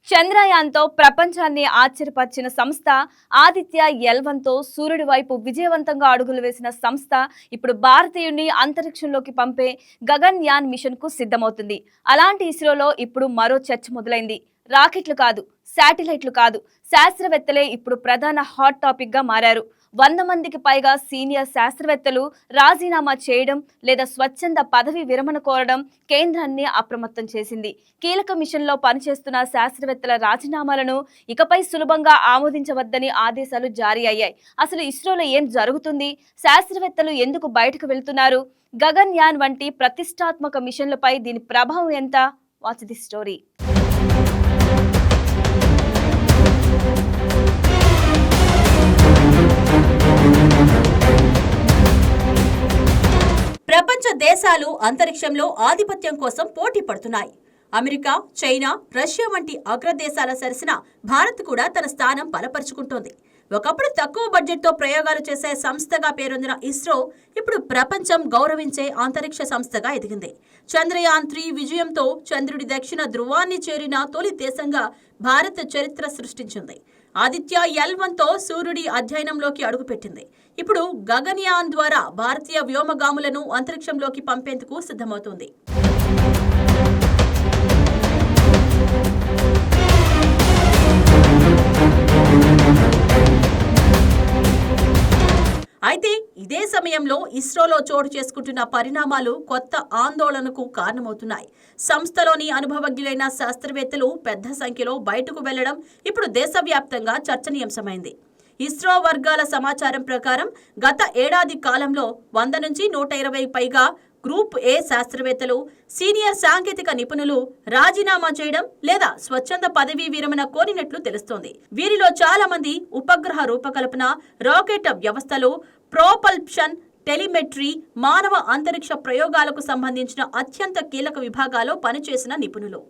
చంద్రయాన్తో ప్రపంచాన్ని ఆశ్చర్యపరిచిన సంస్థ ఆదిత్య-L1తో సూర్యుడి వైపు విజయవంతంగా అడుగులు వేసిన సంస్థ ఇప్పుడు భారతీయుడిని అంతరిక్షంలోకి పంపే గగన్యాన్ మిషన్కు సిద్ధమవుతుంది. అలాంటి ఇస్రోలో ఇప్పుడు మరో చర్చ మొదలైంది. రాకెట్లు కాదు, శాటిలైట్లు కాదు, శాస్త్రవేత్తలే ఇప్పుడు ప్రధాన హాట్ టాపిక్ గా మారారు. 100 మందికి పైగా సీనియర్ శాస్త్రవేత్తలు రాజీనామా చేయడం లేదా స్వచ్ఛంద పదవి విరమణ కోరడం కేంద్రాన్ని అప్రమత్తం చేసింది. కీలక మిషన్లో పనిచేస్తున్న శాస్త్రవేత్తల రాజీనామాలను ఇకపై సులభంగా ఆమోదించవద్దని ఆదేశాలు జారీ అయ్యాయి. అసలు ఇస్రోలో ఏం జరుగుతుంది? శాస్త్రవేత్తలు ఎందుకు బయటకు వెళ్తున్నారు? గగన్యాన్ వంటి ప్రతిష్టాత్మక మిషన్లపై దీని ప్రభావం ఎంత? Watch the story. ప్రపంచ దేశాలు అంతరిక్షంలో ఆధిపత్యం కోసం పోటీ పడుతున్నాయి. అమెరికా, చైనా, రష్యా వంటి అగ్రదేశాల సరసన భారత్ కూడా తన స్థానం బలపరుచుకుంటోంది. ఒకప్పుడు తక్కువ బడ్జెట్తో ప్రయోగాలు చేసే సంస్థగా పేరొందిన ఇస్రో ఇప్పుడు ప్రపంచం గౌరవించే అంతరిక్ష సంస్థగా ఎదిగింది. చంద్రయాన్-3 విజయంతో చంద్రుడి దక్షిణ ధృవాన్ని చేరిన తొలి దేశంగా భారత్ చరిత్ర సృష్టించింది. ఆదిత్య-L1తో సూర్యుడి అధ్యయనంలోకి అడుగుపెట్టింది. ఇప్పుడు గగన్యాన్ ద్వారా భారతీయ వ్యోమగాములను అంతరిక్షంలోకి పంపేందుకు సిద్ధమవుతోంది. అయితే ఇదే సమయంలో ఇస్రోలో చోటు చేసుకుంటున్న పరిణామాలు కొత్త ఆందోళనకు కారణమవుతున్నాయి. సంస్థలోని అనుభవజ్ఞులైన శాస్త్రవేత్తలు పెద్ద సంఖ్యలో బయటకు వెళ్లడం ఇప్పుడు దేశవ్యాప్తంగా చర్చనీయాంశమైంది. ఇస్రో వర్గాల సమాచారం ప్రకారం గత ఏడాది కాలంలో 100 నుంచి 120 పైగా గ్రూప్ ఏ శాస్త్రవేత్తలు, సీనియర్ సాంకేతిక నిపుణులు రాజీనామా చేయడం లేదా స్వచ్ఛంద పదవీ విరమణ కోరినట్లు తెలుస్తోంది. వీరిలో చాలా మంది ఉపగ్రహ రూపకల్పన, రాకెట్ వ్యవస్థలు, ప్రోపల్షన్, టెలిమెట్రీ, మానవ అంతరిక్ష ప్రయోగాలకు సంబంధించిన అత్యంత కీలక విభాగాల్లో పనిచేసిన నిపుణులు.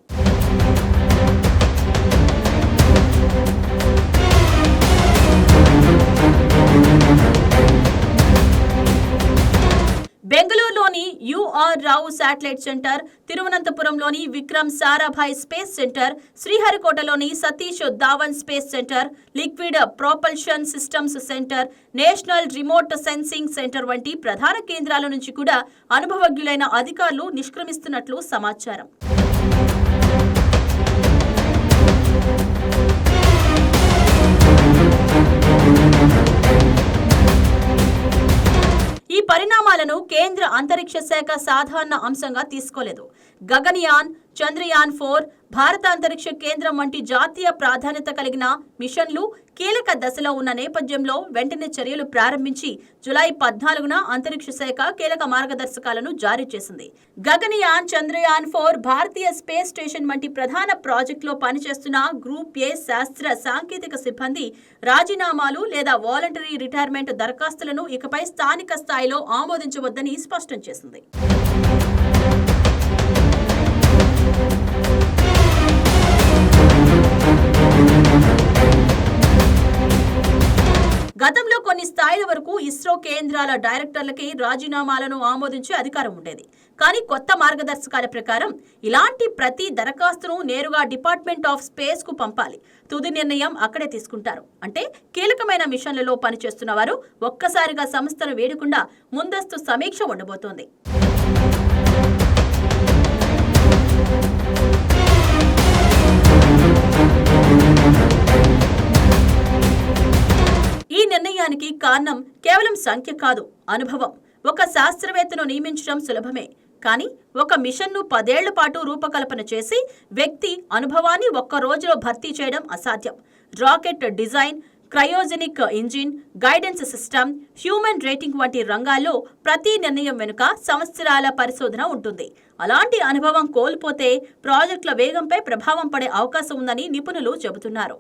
బెంగళూరులోని యుఆర్ రావు శాటిలైట్ సెంటర్, తిరువనంతపురంలోని విక్రమ్ సారాభాయ్ స్పేస్ సెంటర్, శ్రీహరికోటలోని Satish Dhawan space centre, liquid propulsion systems centre, national remote sensing centre వంటి ప్రధాన కేంద్రాల నుంచి కూడా అనుభవజ్ఞులైన అధికారులు నిష్క్రమిస్తున్నట్లు సమాచారం. ఈ పరిణామాలను కేంద్ర అంతరిక్ష శాఖ సాధారణ అంశంగా తీసుకోలేదు. గగన్యాన్, చంద్రయాన్-4, భారత అంతరిక్ష కేంద్రం వంటి జాతీయ ప్రాధాన్యత కలిగిన మిషన్లు కీలక దశలో ఉన్న నేపథ్యంలో వెంటనే చర్యలు ప్రారంభించి జూలై 14న అంతరిక్ష శాఖ కీలక మార్గదర్శకాలను జారీ చేసింది. గగన్యాన్, చంద్రయాన్-4 భారతీయ స్పేస్ స్టేషన్ వంటి ప్రధాన ప్రాజెక్టులో పనిచేస్తున్న గ్రూప్ ఏ శాస్త్ర సాంకేతిక సిబ్బంది రాజీనామాలు లేదా వాలంటరీ రిటైర్మెంట్ దరఖాస్తులను ఇకపై స్థానిక స్థాయిలో ఆమోదించవద్దని స్పష్టం చేసింది. గతంలో కొన్ని స్థాయిల వరకు ఇస్రో కేంద్రాల డైరెక్టర్లకి రాజీనామాలను ఆమోదించే అధికారం ఉండేది. కానీ కొత్త మార్గదర్శకాల ప్రకారం ఇలాంటి ప్రతి దరఖాస్తును నేరుగా డిపార్ట్మెంట్ ఆఫ్ స్పేస్ కు పంపాలి. తుది నిర్ణయం అక్కడే తీసుకుంటారు. అంటే కీలకమైన మిషన్లలో పనిచేస్తున్న వారు ఒక్కసారిగా సంస్థను వేడకుండా ముందస్తు సమీక్ష ఉండబోతోంది. ఈ నిర్ణయానికి కారణం కేవలం సంఖ్య కాదు, అనుభవం. ఒక శాస్త్రవేత్తను నియమించడం సులభమే, కానీ ఒక మిషన్ను 10 ఏళ్ల పాటు రూపకల్పన చేసి వ్యక్తి అనుభవాన్ని ఒక్క రోజులో భర్తీ చేయడం అసాధ్యం. Rocket design, cryogenic engine, guidance system, human rating వంటి రంగాల్లో ప్రతి నిర్ణయం వెనుక సంవత్సరాల పరిశోధన ఉంటుంది. అలాంటి అనుభవం కోల్పోతే ప్రాజెక్టుల వేగంపై ప్రభావం పడే అవకాశం ఉందని నిపుణులు చెబుతున్నారు.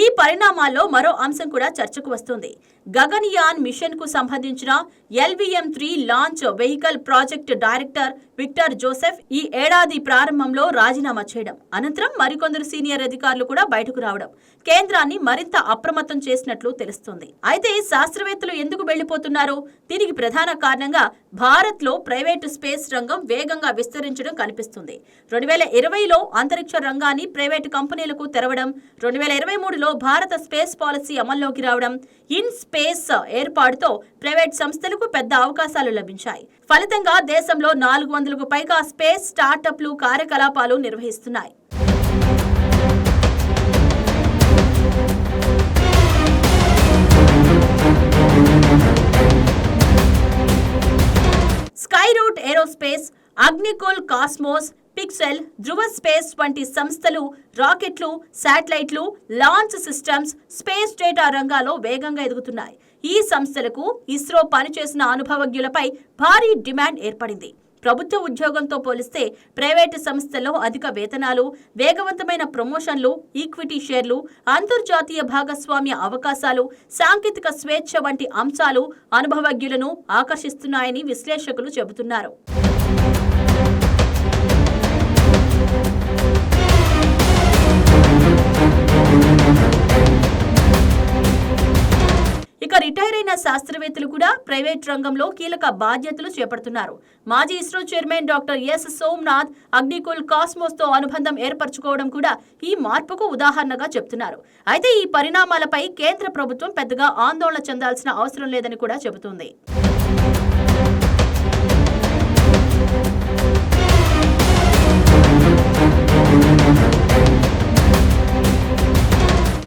ఈ పరిణామాల్లో మరో అంశం కూడా చర్చకు వస్తుంది. గగన్యాన్ మిషన్ కు సంబంధించిన LVM-3 launch vehicle project director Victor Joseph ఈ ఏడాది ప్రారంభంలో రాజీనామా చేయడం, అనంతరం మరికొందరు సీనియర్ అధికారులు కూడా బయటకు రావడం కేంద్రాన్ని మరింత అప్రమత్తం చేసినట్లు తెలుస్తుంది. అయితే శాస్త్రవేత్తలు ఎందుకు వెళ్లిపోతున్నారు? దీనికి ప్రధాన కారణంగా భారత్ లో ప్రైవేటు స్పేస్ రంగం వేగంగా విస్తరించడం కనిపిస్తుంది. 2020లో అంతరిక్ష రంగాన్ని ప్రైవేటు కంపెనీలకు తెరవడం, 2023లో భారత స్పేస్ పాలసీ అమల్లోకి రావడం, ఇన్ స్పేస్ ఏర్పాటుతో ప్రైవేట్ సంస్థలకు పెద్ద అవకాశాలు లభించాయి. ఫలితంగా దేశంలో 400కు పైగా స్పేస్ స్టార్టప్లు కార్యకలాపాలు నిర్వహిస్తున్నాయి. Skyroot Aerospace, Agnikul Cosmos, Pixxel, Dhruva space వంటి సంస్థలు రాకెట్లు, శాటిలైట్లు, లాంచ్ సిస్టమ్స్, స్పేస్ డేటా రంగాల్లో వేగంగా ఎదుగుతున్నాయి. ఈ సంస్థలకు ఇస్రో పనిచేసిన అనుభవజ్ఞులపై భారీ డిమాండ్ ఏర్పడింది. ప్రభుత్వ ఉద్యోగంతో పోలిస్తే ప్రైవేటు సంస్థల్లో అధిక వేతనాలు, వేగవంతమైన ప్రమోషన్లు, ఈక్విటీ షేర్లు, అంతర్జాతీయ భాగస్వామ్య అవకాశాలు, సాంకేతిక స్వేచ్ఛ వంటి అంశాలు అనుభవజ్ఞులను ఆకర్షిస్తున్నాయని విశ్లేషకులు చెబుతున్నారు. ఇక రిటైర్ అయిన శాస్త్రవేత్తలు కూడా ప్రైవేట్ రంగంలో కీలక బాధ్యతలు చేపడుతున్నారు. మాజీ ISRO chairman doctor yes Somnath Agnikul cosmos తో అనుబంధం ఏర్పరచుకోవడం కూడా ఈ మార్పుకు ఉదాహరణగా చెబుతున్నారు. అయితే ఈ పరిణామాలపై కేంద్ర ప్రభుత్వం పెద్దగా ఆందోళన చెందాల్సిన అవసరం లేదని కూడా చెబుతోంది.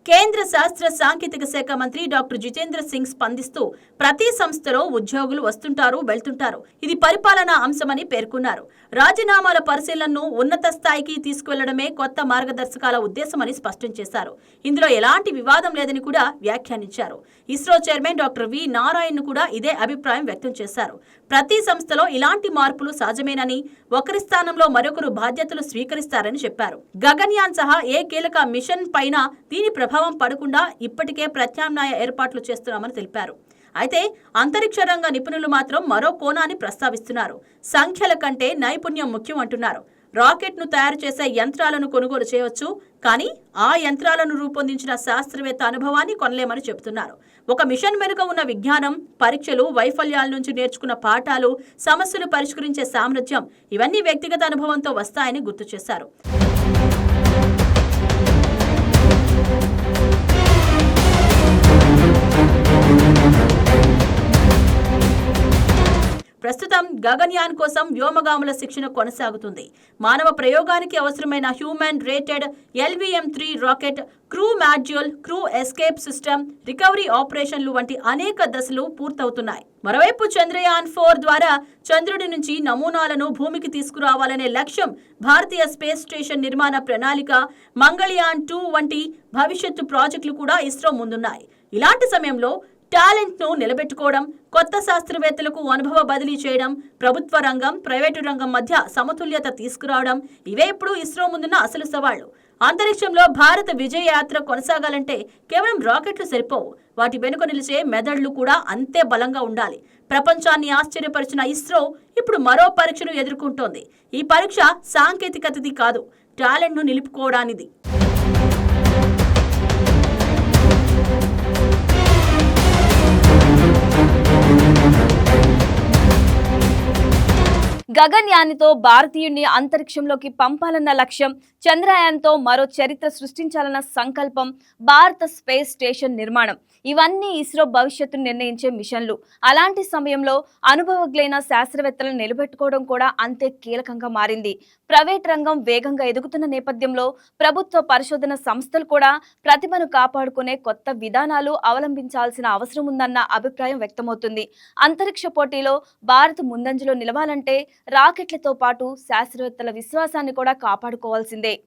కేంద్ర శాస్త్ర సాంకేతిక శాఖ మంత్రి డాక్టర్ జితేంద్ర సింగ్ స్పందిస్తూ ప్రతి సంస్థలో ఉద్యోగులు వస్తుంటారు, వెళ్తుంటారు. ఇది పరిపాలనా అంశమని పేర్కొన్నారు. రాజీనామాల పరిశీలనను ఉన్నత స్థాయికి తీసుకువెళ్లడమే కొత్త మార్గదర్శకాల ఉద్దేశమని స్పష్టం చేశారు. ఇందులో ఎలాంటి వివాదం లేదని కూడా వ్యాఖ్యానించారు. ISRO chairman doctor V Narayan కూడా ఇదే అభిప్రాయం వ్యక్తం చేశారు. ప్రతి సంస్థలో ఇలాంటి మార్పులు సహజమేనని, ఒకరి స్థానంలో మరొకరు బాధ్యతలు స్వీకరిస్తారని చెప్పారు. గగన్యాన్ సహా ఏ కీలక మిషన్ పైన దీని ప్రభావం పడకుండా ఇప్పటికే ప్రత్యామ్నాయ ఏర్పాట్లు చేస్తున్నామని తెలిపారు. అయితే అంతరిక్ష రంగ నిపుణులు మాత్రం మరో కోణాన్ని ప్రస్తావిస్తున్నారు. సంఖ్యల కంటే నైపుణ్యం ముఖ్యం అంటున్నారు. రాకెట్ ను తయారు చేసే యంత్రాలను కొనుగోలు చేయవచ్చు, కానీ ఆ యంత్రాలను రూపొందించిన శాస్త్రవేత్త అనుభవాన్ని కొనలేమని చెబుతున్నారు. ఒక మిషన్ వెనుక ఉన్న విజ్ఞానం, పరీక్షలు, వైఫల్యాల నుంచి నేర్చుకున్న పాఠాలు, సమస్యలు పరిష్కరించే సామర్థ్యం ఇవన్నీ వ్యక్తిగత అనుభవంతో వస్తాయని గుర్తు చేశారు. ప్రస్తుతం గగన్యాన్ కోసం వ్యోమగాముల శిక్షణ కొనసాగుతుంది. మానవ ప్రయోగానికి అవసరమైన human rated LVM-3 rocket, crew module, crew escape system, recovery ఆపరేషన్లు వంటి అనేక దశలు పూర్తవుతున్నాయి. మరోవైపు చంద్రయాన్-4 ద్వారా చంద్రుడి నుంచి నమూనాలను భూమికి తీసుకురావాలనే లక్ష్యం, భారతీయ స్పేస్ స్టేషన్ నిర్మాణ ప్రణాళిక, మంగళయాన్-2 వంటి భవిష్యత్తు ప్రాజెక్టులు కూడా ఇస్రో ముందున్నాయి. ఇలాంటి సమయంలో టాలెంట్ ను నిలబెట్టుకోవడం, కొత్త శాస్త్రవేత్తలకు అనుభవ బదిలీ చేయడం, ప్రభుత్వ రంగం, ప్రైవేటు రంగం మధ్య సమతుల్యత తీసుకురావడం ఇవే ఇప్పుడు ఇస్రో ముందున్న అసలు సవాళ్లు. అంతరిక్షంలో భారత విజయ యాత్ర కొనసాగాలంటే కేవలం రాకెట్లు సరిపోవు. వాటి వెనుక నిలిచే మెదళ్లు కూడా అంతే బలంగా ఉండాలి. ప్రపంచాన్ని ఆశ్చర్యపరిచిన ఇస్రో ఇప్పుడు మరో పరీక్షను ఎదుర్కొంటోంది. ఈ పరీక్ష సాంకేతికతది కాదు, టాలెంట్ ను నిలుపుకోవడానిది. గగన్యాన్తో భారతీయుడిని అంతరిక్షంలోకి పంపాలన్న లక్ష్యం, చంద్రయాన్తో మరో చరిత్ర సృష్టించాలన్న సంకల్పం, భారత స్పేస్ స్టేషన్ నిర్మాణం ఇవన్నీ ఇస్రో భవిష్యత్తును నిర్ణయించే మిషన్లు. అలాంటి సమయంలో అనుభవజ్ఞులైన శాస్త్రవేత్తలను నిలబెట్టుకోవడం కూడా అంతే కీలకంగా మారింది. ప్రైవేట్ రంగం వేగంగా ఎదుగుతున్న నేపథ్యంలో ప్రభుత్వ పరిశోధన సంస్థలు కూడా ప్రతిభను కాపాడుకునే కొత్త విధానాలు అవలంబించాల్సిన అవసరం ఉందన్న అభిప్రాయం వ్యక్తమవుతుంది. అంతరిక్ష పోటీలో భారత్ ముందంజలో నిలవాలంటే రాకెట్లతో పాటు శాస్త్రవేత్తల విశ్వాసాన్ని కూడా కాపాడుకోవాల్సిందే.